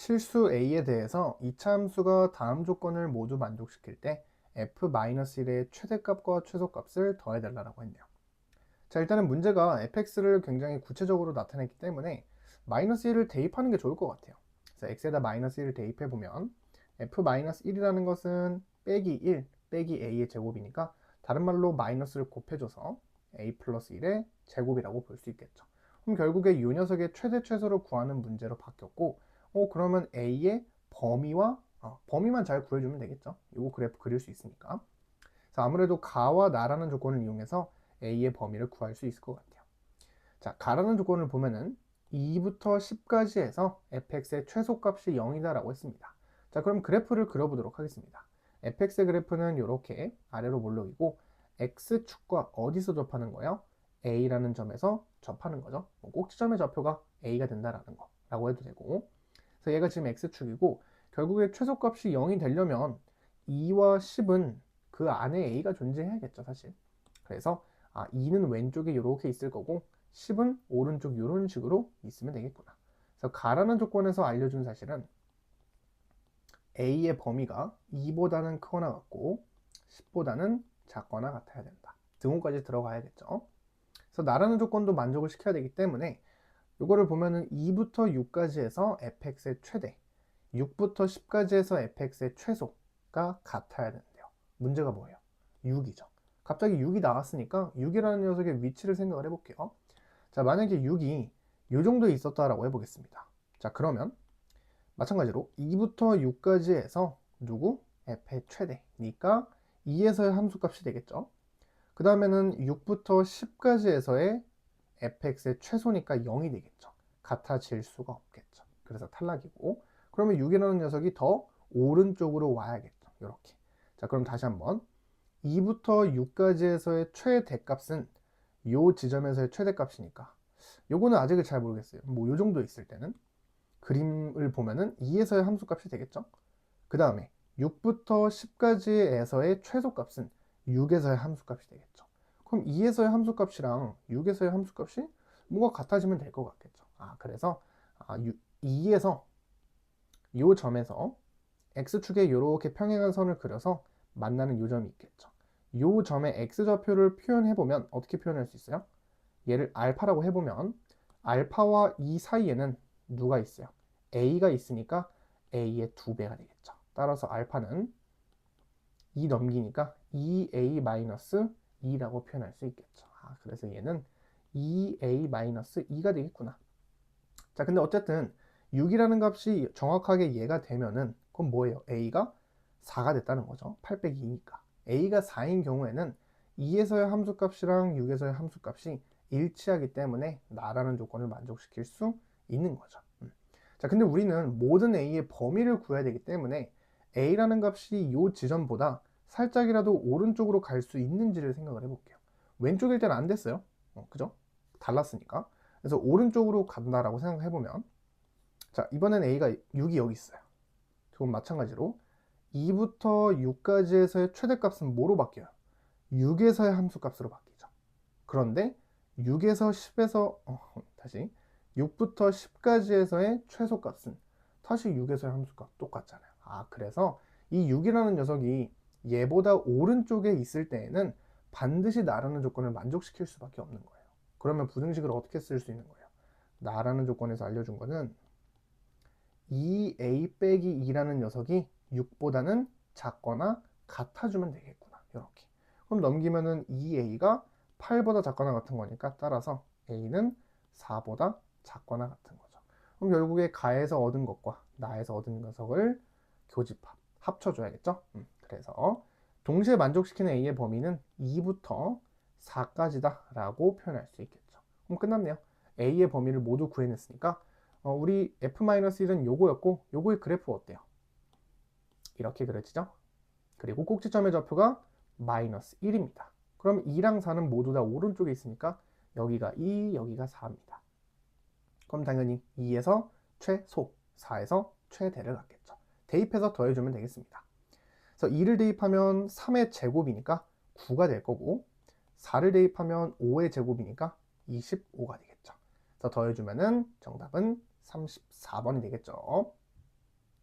실수 A에 대해서 이차 함수가 다음 조건을 모두 만족시킬 때 f-1의 최대값과 최소값을 더해달라고 했네요. 자, 일단은 문제가 fx를 굉장히 구체적으로 나타냈기 때문에 마이너스 1을 대입하는 게 좋을 것 같아요. 그래서 x에다 마이너스 1을 대입해보면 f-1이라는 것은 빼기 1 빼기 a의 제곱이니까 다른 말로 마이너스를 곱해줘서 a 플러스 1의 제곱이라고 볼 수 있겠죠. 그럼 결국에 이 녀석의 최대 최소를 구하는 문제로 바뀌었고, 그러면 a의 범위만 잘 구해주면 되겠죠. 이거 그래프 그릴 수 있으니까. 그래서 아무래도 가와 나라는 조건을 이용해서 a의 범위를 구할 수 있을 것 같아요. 자, 가라는 조건을 보면은 2부터 10까지 해서 fx의 최소값이 0이다라고 했습니다. 자, 그럼 그래프를 그려보도록 하겠습니다. fx의 그래프는 이렇게 아래로 몰록이고 x축과 어디서 접하는 거예요? a라는 점에서 접하는 거죠. 꼭지점의 좌표가 a가 된다라는 거라고 해도 되고, 그래서 얘가 지금 x축이고 결국에 최소값이 0이 되려면 2와 10은 그 안에 a가 존재해야겠죠, 사실. 그래서 2는 왼쪽에 이렇게 있을 거고 10은 오른쪽 이런 식으로 있으면 되겠구나. 그래서 가라는 조건에서 알려준 사실은 a의 범위가 2보다는 크거나 같고 10보다는 작거나 같아야 된다. 등호까지 들어가야겠죠. 그래서 나라는 조건도 만족을 시켜야 되기 때문에 이거를 보면은 2부터 6까지 해서 fx의 최대, 6부터 10까지 해서 fx의 최소가 같아야 된대요. 문제가 뭐예요? 6이죠. 갑자기 6이 나왔으니까 6이라는 녀석의 위치를 생각을 해볼게요. 자, 만약에 6이 이 정도에 있었다라고 해보겠습니다. 자, 그러면 마찬가지로 2부터 6까지 해서 누구? f의 최대니까 2에서의 함수값이 되겠죠. 그 다음에는 6부터 10까지 해서의 fx의 최소니까 0이 되겠죠. 같아질 수가 없겠죠. 그래서 탈락이고, 그러면 6이라는 녀석이 더 오른쪽으로 와야겠죠. 이렇게. 자, 그럼 다시 한번 2부터 6까지 해서의 최대값은 이 지점에서의 최대값이니까 요거는 아직은 잘 모르겠어요. 뭐 요 정도 있을 때는 그림을 보면은 2에서의 함수값이 되겠죠. 그 다음에 6부터 10까지에서의 최소값은 6에서의 함수값이 되겠죠. 그럼 2에서의 함수값이랑 6에서의 함수값이 뭐가 같아지면 될 것 같겠죠. 그래서 2에서 이 점에서 x축에 이렇게 평행한 선을 그려서 만나는 요 점이 있겠죠. 요 점의 x좌표를 표현해보면 어떻게 표현할 수 있어요? 얘를 알파라고 해보면 알파와 이 사이에는 누가 있어요? a가 있으니까 a의 2배가 되겠죠. 따라서 알파는 2 넘기니까 2a-2라고 표현할 수 있겠죠. 그래서 얘는 2a-2가 되겠구나. 자, 근데 어쨌든 6이라는 값이 정확하게 얘가 되면은 그건 뭐예요? a가 4가 됐다는 거죠. 8 빼기 2니까. a가 4인 경우에는 2에서의 함수값이랑 6에서의 함수값이 일치하기 때문에 나라는 조건을 만족시킬 수 있는 거죠. 자, 근데 우리는 모든 a의 범위를 구해야 되기 때문에 a라는 값이 이 지점보다 살짝이라도 오른쪽으로 갈 수 있는지를 생각을 해볼게요. 왼쪽일 때는 안 됐어요. 그죠? 달랐으니까. 그래서 오른쪽으로 간다라고 생각해보면, 자, 이번엔 a가 6이 여기 있어요. 그럼 마찬가지로 2부터 6까지에서의 최대값은 뭐로 바뀌어요? 6에서의 함수값으로 바뀌죠. 그런데 6에서 10에서 다시 6부터 10까지에서의 최소값은 다시 6에서의 함수값 똑같잖아요. 그래서 이 6이라는 녀석이 얘보다 오른쪽에 있을 때에는 반드시 나라는 조건을 만족시킬 수밖에 없는 거예요. 그러면 부등식을 어떻게 쓸 수 있는 거예요? 나라는 조건에서 알려준 거는 2a 빼기 2라는 녀석이 6보다는 작거나 같아주면 되겠구나. 이렇게. 그럼 넘기면은 2a가 8보다 작거나 같은 거니까 따라서 a는 4보다 작거나 같은 거죠. 그럼 결국에 가에서 얻은 것과 나에서 얻은 녀석을 교집합, 합쳐줘야겠죠. 그래서 동시에 만족시키는 a의 범위는 2부터 4까지다 라고 표현할 수 있겠죠. 그럼 끝났네요. a의 범위를 모두 구해냈으니까 우리 f-1은 요거였고 요거의 그래프 어때요? 이렇게 그려지죠? 그리고 꼭지점의 좌표가 마이너스 1입니다. 그럼 2랑 4는 모두 다 오른쪽에 있으니까 여기가 2, 여기가 4입니다. 그럼 당연히 2에서 최소, 4에서 최대를 갖겠죠. 대입해서 더해주면 되겠습니다. 그래서 2를 대입하면 3의 제곱이니까 9가 될 거고 4를 대입하면 5의 제곱이니까 25가 되겠죠. 그래서 더해주면은 정답은 34번이 되겠죠.